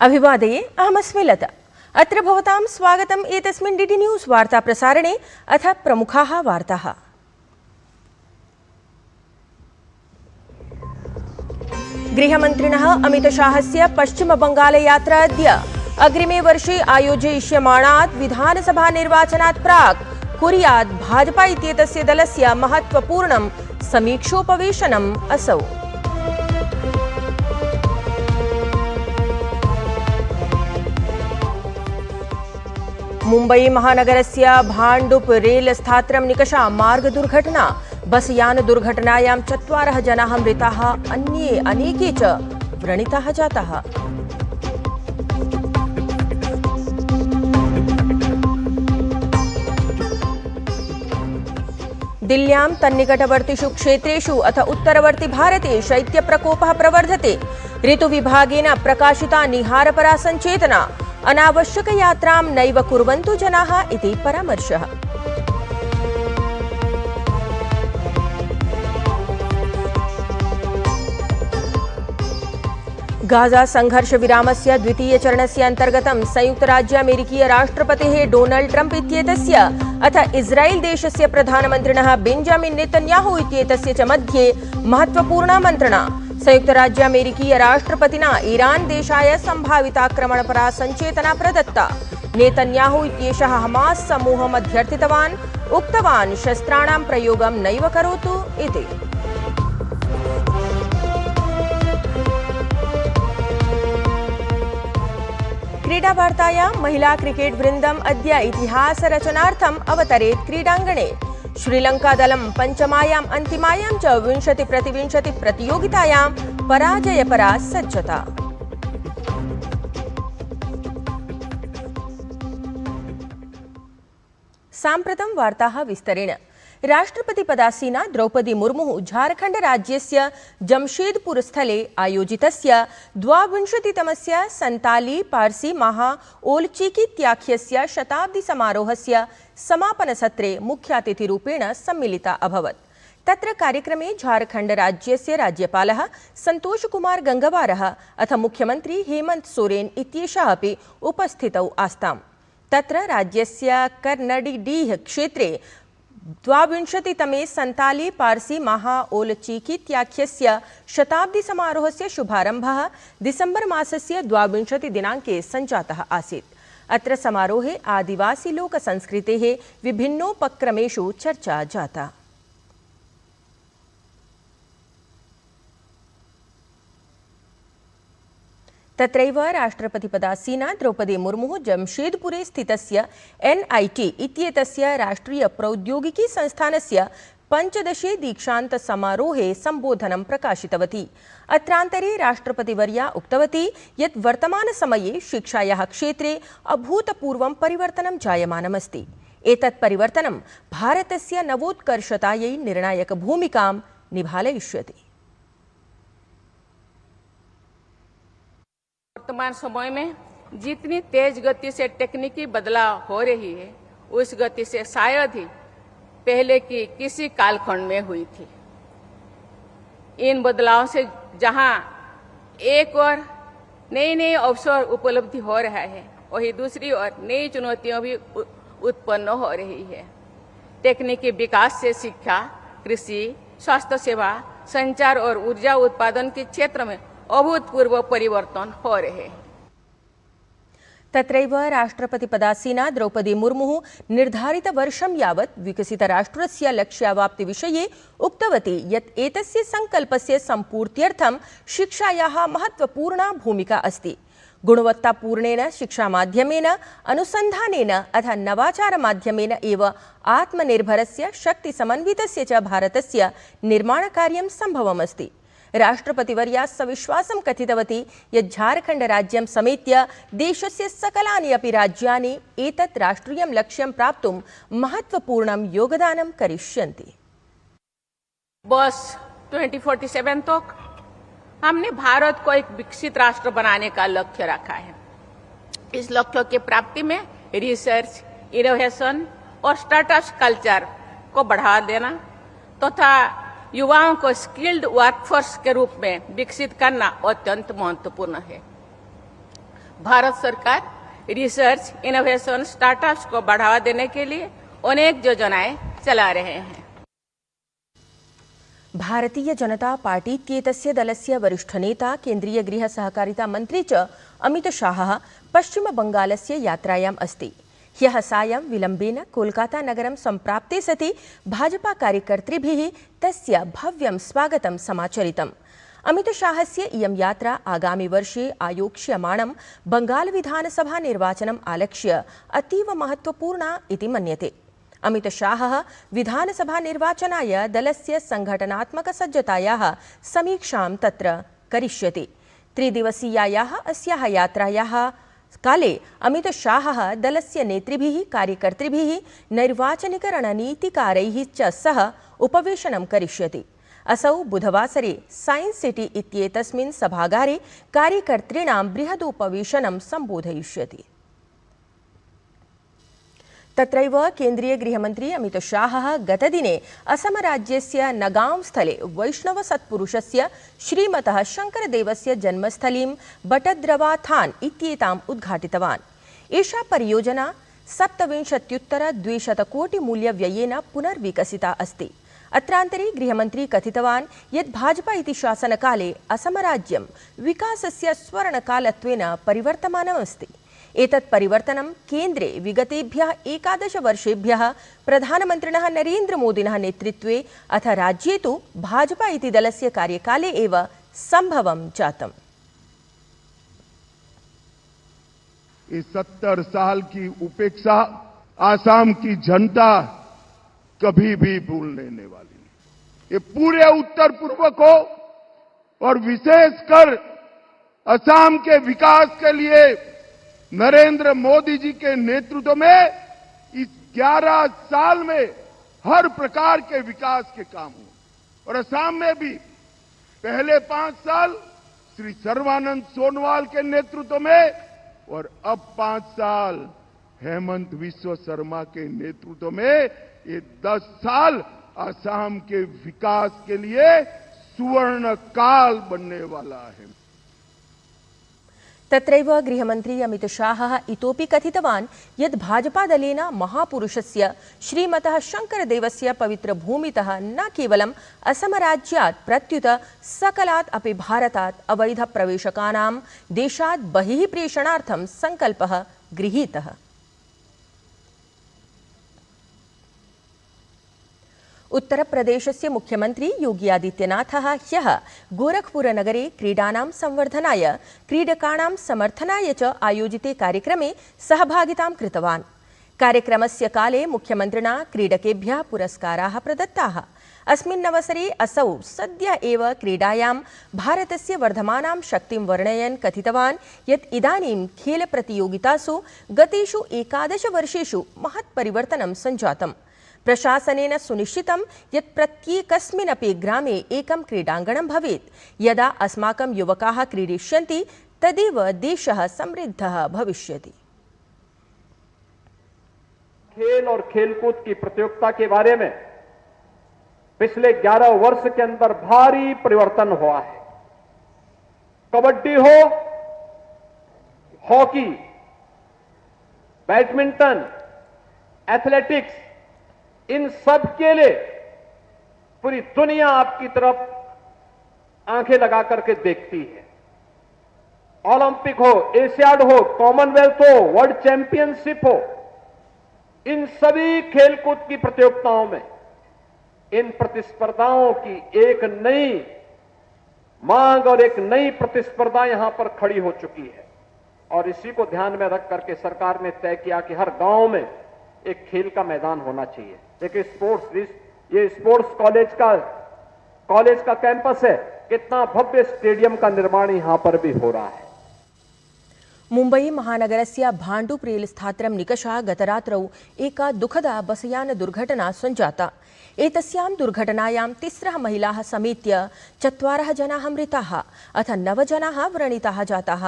अभिवादये अहमस्मि लता। अत्र भवतां स्वागतम् एतस्मिन् डीडी न्यूज़ वार्ता प्रसारणे। अथ प्रमुखाः वार्ताः। गृहमन्त्रिणः अमितशाहस्य पश्चिमबङ्गालयात्रा अद्य। अग्रिमे वर्षे आयोजयिष्यमाणात् विधानसभानिर्वाचनात् प्राक् कुर्यात् भाजपा इत्येतस्य दलस्य महत्त्वपूर्णं समीक्षोपवेशनम् असौ। मुम्बई महानगरस्य भाण्डुप रेल स्थात्रं निकषा मार्गदुर्घटना। बसयान दुर्घटनायां 4 जनाः मृताः, अन्ये अनेके च व्रणिताः जाताः। दिल्ल्यां तन्निकटवर्तिषु क्षेत्रेषु अथ उत्तरवर्ति भारते शैत्यप्रकोपः प्रवर्धते। ऋतुविभागेन प्रकाशिता निहारपरा सञ्चेतना। अनावश्यकयात्रां नैव कुर्वन्तु जनाः इति परामर्शः। गाजा संघर्षविरामस्य द्वितीयचरणस्य अन्तर्गतं संयुक्तराज्य अमेरिकीय राष्ट्रपतेः डोनाल्ड ट्रम्प इत्येतस्य अथ इस्राएल देशस्य प्रधानमन्त्रिणः बेंजामिन नेतन्याहू इत्येतस्य च मध्ये महत्त्वपूर्णा मन्त्रणा। संयुक्तराज्य अमेरिकीय राष्ट्रपतिना ईरान देशाय सम्भाविताक्रमणपरा सञ्चेतना प्रदत्ता। नेतन्याहू इत्येषः हमास समूहम् अध्यर्थितवान्, उक्तवान् शस्त्राणां प्रयोगं नैव करोतु इति। क्रीडावार्तायां महिला क्रिकेट वृन्दम् अद्य इतिहासरचनार्थम् अवतरेत् क्रीडाङ्गणे। श्रीलङ्कादलं पञ्चमायाम् अन्तिमायां च 20-20 प्रतियोगितायां पराजयपरा सज्जता। साम्प्रतं वार्ताः विस्तरेण। राष्ट्रपतिपदासीना द्रौपदी मुर्मुः झारखण्ड राज्यस्य जमशेदपुर स्थले आयोजितस्य 22तमस्य संताली पार्सी महा ओलचिकीत्याख्यस्य शताब्दी समारोहस्य समापनसत्रे मुख्यातिथिरूपेण सम्मिलिता अभवत्। तत्र कार्यक्रमे झारखण्ड राज्यस्य राज्यपालः संतोष कुमार गंगवारः अथ मुख्यमंत्री हेमंत सोरेन इत्येषः अपि उपस्थितौ आस्ताम्। तत्र राज्यस्य कर्नडीडीह क्षेत्रे 22तमे संताली पार्सी महा ओलचिकीत्याख्यस्य शताब्दी समारोहस्य शुभारम्भः दिसम्बर मासस्य 22 दिनाङ्के सञ्जातः आसीत्। अत्र समारोहे आदिवासी लोकसंस्कृतेः विभिन्नोपक्रमेषु चर्चा जाता। तत्रैव राष्ट्रपतिपदासीना द्रौपदी मुर्मुः जमशेदपुरे स्थितस्य NIT इत्येतस्य राष्ट्रीय प्रौद्योगिकी संस्थानस्य 15 दीक्षांत समारोहे संबोधनं प्रकाशितवती। अत्रान्तरे राष्ट्रपतिवर्या उक्तवती यत् वर्तमानसमये शिक्षायाः क्षेत्रे अभूतपूर्वं परिवर्तनं जायमानमस्ति। एतत् परिवर्तनं भारतस्य नवोत्कर्षतायै निर्णायकभूमिकां निभालयिष्यति। वर्तमान समय में जितनी तेज गति से तकनीकी बदलाव हो रही है, उस गति से शायद ही पहले की किसी कालखंड में हुई थी। इन बदलावों से जहां एक ओर नए नए अवसर उपलब्धि हो रहा है, वहीं दूसरी ओर नई चुनौतियां भी उत्पन्न हो रही है। तकनीकी विकास से शिक्षा, कृषि, स्वास्थ्य सेवा, संचार और ऊर्जा उत्पादन के क्षेत्र में अभूतपूर्व परिवर्तन हो रहे। तत्रैव राष्ट्रपतिपदासीना द्रौपदी मुर्मुः निर्धारित वर्षं यावत् विकसितराष्ट्रस्य लक्ष्यावाप्तिविषये उक्तवती यत् एतस्य संकल्पस्य सम्पूर्त्यर्थं शिक्षायाः महत्त्वपूर्णा भूमिका अस्ति। गुणवत्तापूर्णेन शिक्षामाध्यमेन, अनुसन्धानेन अथ नवाचारमाध्यमेन एव आत्मनिर्भरस्य शक्तिसमन्वितस्य च भारतस्य निर्माणकार्यं सम्भवमस्ति। राष्ट्रपतिवर्या सविश्वासं कथितवती यत् झारखण्ड राज्यं समेत्य देशस्य सकलानि अपि राज्यानि एतत् राष्ट्रियं लक्ष्यं प्राप्तुं महत्त्वपूर्णं योगदानं करिष्यन्ति। बस 2047 तक हमने भारत को एक विकसित राष्ट्र बनाने का लक्ष्य रखा है। इस लक्ष्य की प्राप्ति में रिसर्च, इनोवेशन और स्टार्टअप कल्चर को बढ़ावा देना तथा युवाओं को स्किल्ड वर्कफोर्स के रूप में विकसित करना अत्यंत महत्वपूर्ण है। भारत सरकार रिसर्च, इनोवेशन, स्टार्टअप्स को बढ़ावा देने के लिए अनेक योजनाएं चला रहे हैं। भारतीय जनता पार्टी इत्येतस्य दलस्य वरिष्ठनेता केन्द्रीय गृह सहकारिता मन्त्री च अमित शाहः पश्चिमबङ्गालस्य यात्रायाम् अस्ति। ह्यः सायं विलम्बेन कोलकाता नगरं सम्प्राप्ते सति भाजपा कार्यकर्तृभिः तस्य भव्यं स्वागतं समाचरितम्। अमित शाहस्य इयं यात्रा आगामि वर्षे आयोक्ष्यमाणं बंगाल विधानसभा निर्वाचनम् आलक्ष्य अतीव महत्वपूर्णा इति मन्यते। अमित शाहः विधानसभा निर्वाचनाय दलस्य संघटनात्मकसज्जतायाः समीक्षां तत्र करिष्यति। त्रिदिवसीयायाः अस्याः यात्रायाः काले अमित शाहः दलस्य नेतृभिः, कार्यकर्तृभिः, नैर्वाचनिकरणनीतिकारैः च सह उपवेशनं करिष्यति। असौ बुधवासरे साइंस सिटी इत्येतस्मिन् सभागारे कार्यकर्तॄणां बृहदुपवेशनं सम्बोधयिष्यति। तत्रैव केन्द्रीय गृहमन्त्री अमित शाहः गतदिने असम राज्यस्य नगांव स्थले वैष्णव सत्पुरुषस्य श्रीमतः शङ्करदेवस्य जन्मस्थलीं बटद्रवाथान् इत्येताम् उद्घाटितवान्। एषा परियोजना 27,200 कोटि मूल्यव्ययेन पुनर्विकसिता अस्ति। अत्रान्तरे गृहमन्त्री कथितवान् यत् भाजपा इति शासनकाले असमराज्यं विकासस्य स्वर्णकालत्वेन परिवर्तमानमस्ति। एतत् परिवर्तनं केन्द्रे विगतेभ्यः 11 वर्षेभ्यः प्रधानमन्त्रिणः नरेन्द्र मोदिनः नेतृत्वे अथ राज्ये तु भाजपा इति दलस्य कार्यकाले एव सम्भवं जातम्। इस 70 साल की उपेक्षा आसाम की जनता कभी भी भूल नहीं वाली। ये पूरे उत्तर पूर्व को और विशेषकर असम के विकास के लिए नरेंद्र मोदी जी के नेतृत्व में इस 11 साल में हर प्रकार के विकास के काम हुए और असम में भी पहले 5 साल श्री सर्बानंद सोनोवाल के नेतृत्व में और अब 5 साल हेमंत बिस्वा शर्मा के नेतृत्व में ये 10 साल असम के विकास के लिए सुवर्ण काल बनने वाला है। तत्रैव गृहमन्त्री अमित शाहः इतोपि कथितवान् यत् भाजपादलेन महापुरुषस्य श्रीमतः शङ्करदेवस्य पवित्रभूमितः न केवलम् असमराज्यात् प्रत्युत सकलात् अपि भारतात् अवैधप्रवेशकानां देशात् बहिः प्रेषणार्थं सङ्कल्पः गृहीतः। उत्तरप्रदेशस्य मुख्यमन्त्री योगी आदित्यनाथः ह्यः गोरखपुरनगरे क्रीडानां संवर्धनाय, क्रीडकाणां समर्थनाय च आयोजिते कार्यक्रमे सहभागितां कृतवान्। कार्यक्रमस्य काले मुख्यमन्त्रिणा क्रीडकेभ्यः पुरस्काराः प्रदत्ताः। अस्मिन् अवसरे असौ सद्य एव क्रीडायां भारतस्य वर्धमानां शक्तिं वर्णयन् कथितवान् यत् इदानीं खेलप्रतियोगितासु गतेषु 11 वर्षेषु महत् परिवर्तनं सञ्जातम्। प्रशासनेन सुनिश्चितं यत् प्रत्येकस्मिन्नपि ग्रामे एकं क्रीडाङ्गणं भवेत्। यदा अस्माकं युवकाः क्रीडिष्यन्ति तदेव देशः समृद्धः भविष्यति। खेल और खेलकूद की प्रतियोगिता के बारे में पिछले 11 वर्ष के अंदर भारी परिवर्तन हुआ है। कबड्डी हो, हॉकी, बैडमिंटन, एथलेटिक्स, इन सब के लिए पूरी दुनिया आपकी तरफ आंखें लगा करके देखती है। ओलंपिक हो, एशियाड हो, कॉमनवेल्थ हो, वर्ल्ड चैंपियनशिप हो, इन सभी खेलकूद की प्रतियोगिताओं में इन प्रतिस्पर्धाओं की एक नई मांग और एक नई प्रतिस्पर्धा यहां पर खड़ी हो चुकी है। और इसी को ध्यान में रख करके सरकार ने तय किया कि हर गांव में एक खेल का मैदान होना चाहिए। देखिए ये स्पोर्ट्स कॉलेज का कैंपस है, कितना भव्य स्टेडियम का निर्माण यहां पर भी हो रहा है। मुम्बई महानगरस्य भाण्डुप रेलस्थात्रं निकषा गतरात्रौ एका दुःखदा बसयान दुर्घटना सञ्जाता। एतस्यां दुर्घटनायां 3 महिलाः समेत्य 4 जनाः मृताः अथ 9 जनाः व्रणिताः जाताः।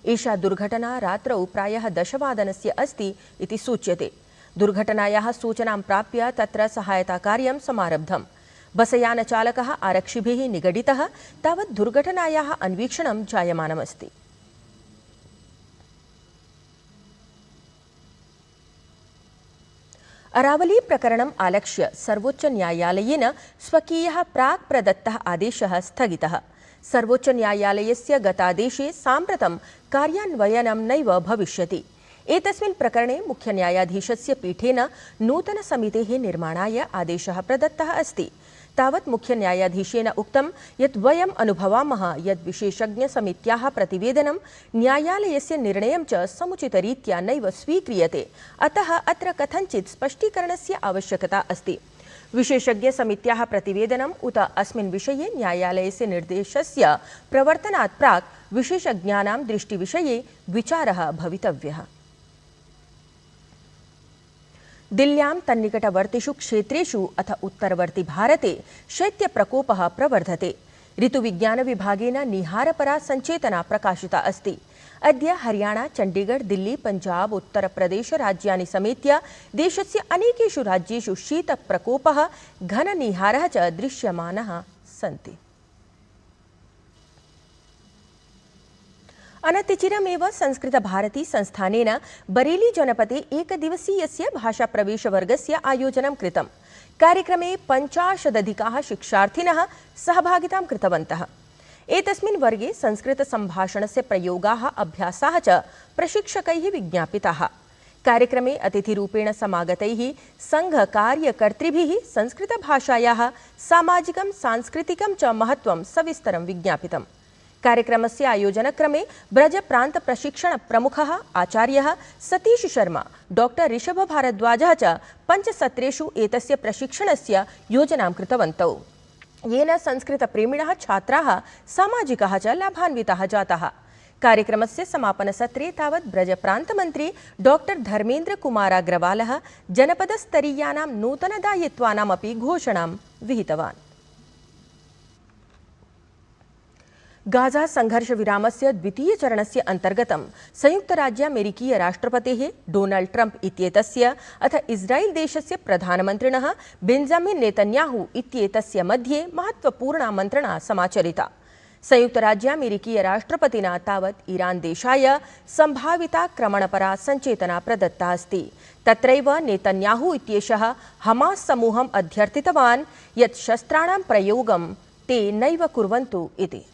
एषा दुर्घटना रात्रौ प्रायः 10 वादनस्य अस्ति इति सूच्यते। दुर्घटनायाः सूचनां प्राप्य तत्र सहायताकार्यं समारब्धम्। बसयानचालकः आरक्षिभिः निगडितः, तावत् दुर्घटनायाः अन्वीक्षणं जायमानमस्ति। अरावली प्रकरणम् आलक्ष्य सर्वोच्च न्यायालयेन स्वकीयः प्राक् प्रदत्तः आदेशः स्थगितः। सर्वोच्च न्यायालयस्य गतादेशे साम्प्रतं कार्यान्वयनं नैव भविष्यति। एतस्मिन् प्रकरणे मुख्यन्यायाधीशस्य पीठेन नूतनसमितेः निर्माणाय आदेशः प्रदत्तः अस्ति। तावत् मुख्यन्यायाधीशेन उक्तं यत् वयम् अनुभवामः यत् विशेषज्ञसमित्याः प्रतिवेदनं न्यायालयस्य निर्णयं च समुचितरीत्या नैव स्वीक्रियते, अतः अत्र कथञ्चित् स्पष्टीकरणस्य आवश्यकता अस्ति। विशेषज्ञसमित्याः प्रतिवेदनम् उत अस्मिन् विषये न्यायालयस्य निर्देशस्य प्रवर्तनात् प्राक् विशेषज्ञानां दृष्टिविषये विचारः भवितव्यः। दिल्ल्यां तन्निकटवर्तिषु क्षेत्रेषु अथ उत्तरवर्ति भारते शैत्यप्रकोपः प्रवर्धते। ऋतुविज्ञानविभागेन निहारपरा सञ्चेतना प्रकाशिता अस्ति। अद्य हरियाणा, चण्डीगढ़, दिल्ली, पञ्जाब, उत्तरप्रदेश राज्यानि समेत्य देशस्य अनेकेषु राज्येषु शीतप्रकोपः, घननिहारः च दृश्यमानः सन्ति। अनतिचिरमेव संस्कृतभारती संस्थानेन बरेली जनपदे एकदिवसीयस्य भाषाप्रवेशवर्गस्य आयोजनं कृतम्। कार्यक्रमे 50 शिक्षार्थिनः सहभागितां कृतवन्तः। एतस्मिन् वर्गे संस्कृतसम्भाषणस्य प्रयोगाः, अभ्यासाः च प्रशिक्षकैः विज्ञापिताः। कार्यक्रमे अतिथिरूपेण समागतैः संघकार्यकर्तृभिः संस्कृतभाषायाः सामाजिकं सांस्कृतिकं च महत्त्वं सविस्तरं विज्ञापितम्। कार्यक्रमस्य आयोजनक्रमे ब्रज प्रांत प्रशिक्षण प्रमुखः आचार्यः सतीश शर्मा, डॉक्टर ऋषभ भारद्वाजः च 5 सत्रेषु एतस्य प्रशिक्षणस्य योजनां कृतवन्तौ, येन संस्कृतप्रेमिणः छात्राः सामाजिकाः च लाभान्विताः जाताः। कार्यक्रमस्य समापनसत्रे तावत् ब्रज प्रान्तमन्त्री डॉक्टर धर्मेन्द्र कुमाराग्रवालः जनपदस्तरीयानां नूतनदायित्वानामपि घोषणां विहितवान्। गाजा संघर्षविरामस्य द्वितीयचरणस्य अन्तर्गतं संयुक्तराज्यामेरिकीय राष्ट्रपतेः डोनाल्ड ट्रम्प इत्येतस्य अथ इस्राएल देशस्य प्रधानमन्त्रिणः बेंजामिन नेतन्याहू इत्येतस्य मध्ये महत्त्वपूर्णा मन्त्रणा समाचरिता। संयुक्तराज्यामेरिकीय राष्ट्रपतिना तावत् ईरान देशाय सम्भाविताक्रमणपरा सञ्चेतना प्रदत्ता अस्ति। तत्रैव नेतन्याहू इत्येषः हमास समूहम् अध्यर्थितवान् यत् शस्त्राणां प्रयोगं ते नैव कुर्वन्तु इति।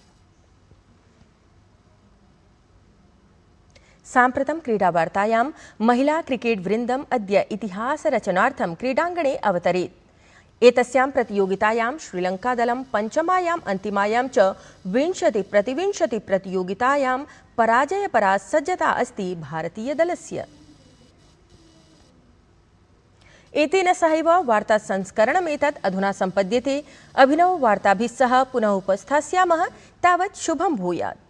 साम्प्रतं क्रीडावार्तायां महिला क्रिकेट् वृन्दम् अद्य इतिहासरचनार्थं क्रीडाङ्गणे अवतरेत्। एतस्यां प्रतियोगितायां श्रीलङ्कादलं पञ्चमायाम् अन्तिमायां च 20-20 प्रतियोगितायां पराजयपरा सज्जता अस्ति भारतीयदलस्य। एतेन सहैव वार्तासंस्करणमेतत् अधुना सम्पद्यते। अभिनववार्ताभिः सह पुनः उपस्थास्यामः। तावत् शुभं भूयात्।